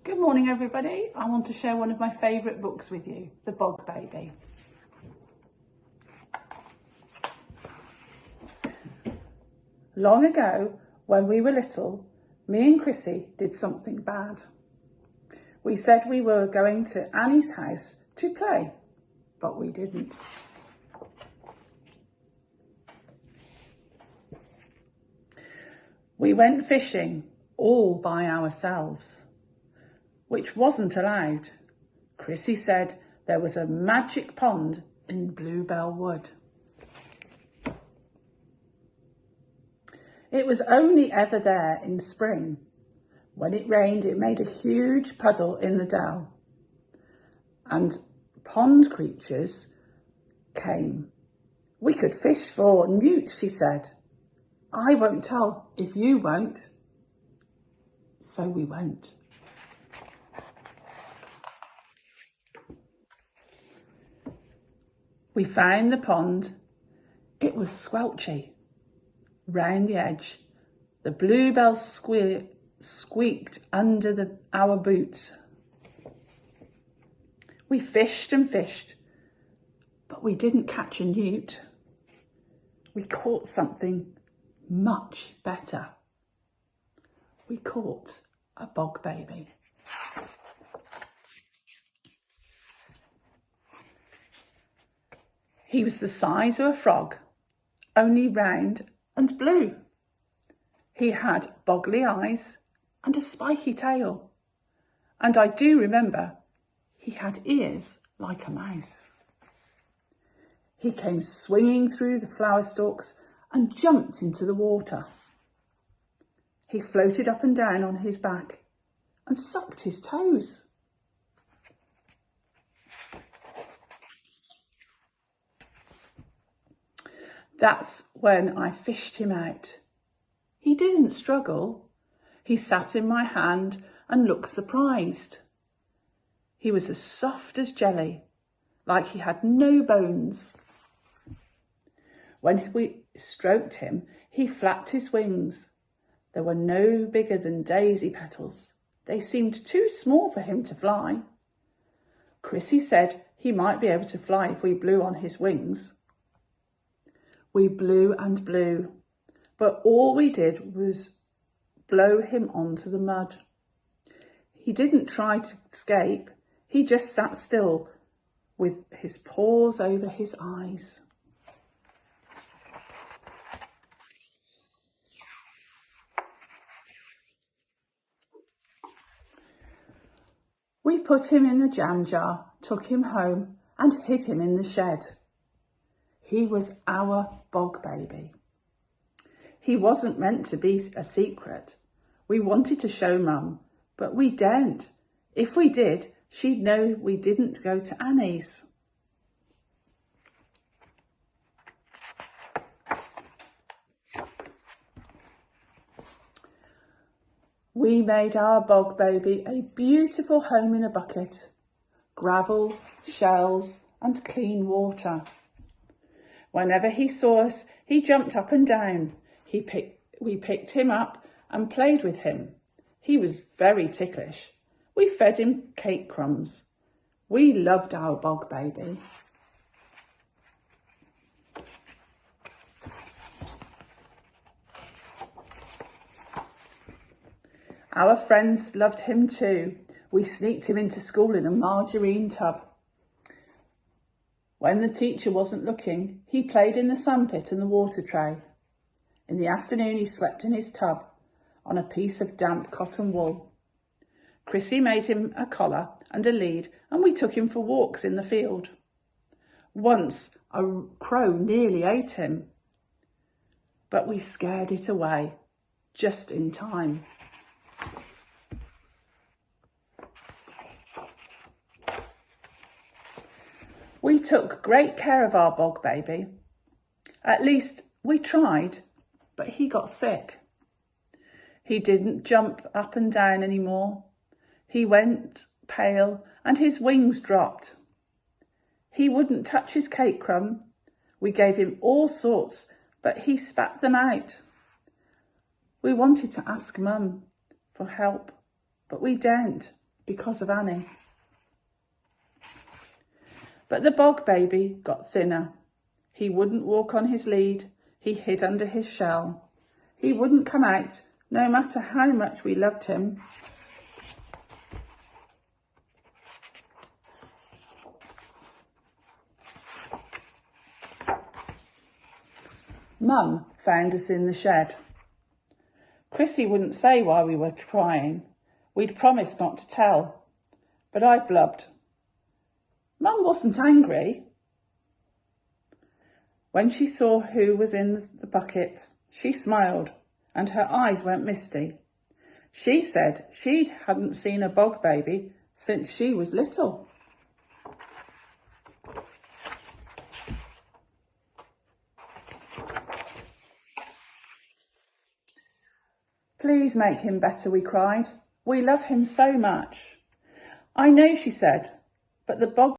Good morning everybody. I want to share one of my favourite books with you, The Bog Baby. Long ago, when we were little, me and Chrissy did something bad. We said we were going to Annie's house to play, but we didn't. We went fishing all by ourselves, which wasn't allowed. Chrissy said there was a magic pond in Bluebell Wood. It was only ever there in spring. When it rained, it made a huge puddle in the dell, and pond creatures came. We could fish for newt, she said. I won't tell if you won't. So we went. We found the pond. It was squelchy. Round the edge, the bluebells squeaked under our boots. We fished and fished, but we didn't catch a newt. We caught something much better. We caught a bog baby. He was the size of a frog, only round and blue. He had boggly eyes and a spiky tail. And I do remember he had ears like a mouse. He came swinging through the flower stalks and jumped into the water. He floated up and down on his back and sucked his toes. That's when I fished him out. He didn't struggle. He sat in my hand and looked surprised. He was as soft as jelly, like he had no bones. When we stroked him, he flapped his wings. They were no bigger than daisy petals. They seemed too small for him to fly. Chrissy said he might be able to fly if we blew on his wings. We blew and blew, but all we did was blow him onto the mud. He didn't try to escape. He just sat still with his paws over his eyes. We put him in a jam jar, took him home and hid him in the shed. He was our bog baby. He wasn't meant to be a secret. We wanted to show Mum, but we daren't. If we did, she'd know we didn't go to Annie's. We made our bog baby a beautiful home in a bucket. Gravel, shells and clean water. Whenever he saw us, he jumped up and down. We picked him up and played with him. He was very ticklish. We fed him cake crumbs. We loved our bog baby. Our friends loved him too. We sneaked him into school in a margarine tub. When the teacher wasn't looking, he played in the sandpit and the water tray. In the afternoon, he slept in his tub on a piece of damp cotton wool. Chrissy made him a collar and a lead, and we took him for walks in the field. Once, a crow nearly ate him, but we scared it away just in time. We took great care of our bog baby. At least we tried, but he got sick. He didn't jump up and down anymore. He went pale and his wings dropped. He wouldn't touch his cake crumb. We gave him all sorts, but he spat them out. We wanted to ask Mum for help, but we daren't. because of Annie. But the Bog Baby got thinner. He wouldn't walk on his lead. He hid under his shell. He wouldn't come out, no matter how much we loved him. Mum found us in the shed. Chrissy wouldn't say why we were crying. We'd promised not to tell, but I blubbed. Mum wasn't angry. When she saw who was in the bucket, she smiled and her eyes went misty. She said she hadn't seen a Bog Baby since she was little. Please make him better, we cried. We love him so much. I know, she said, but the Bog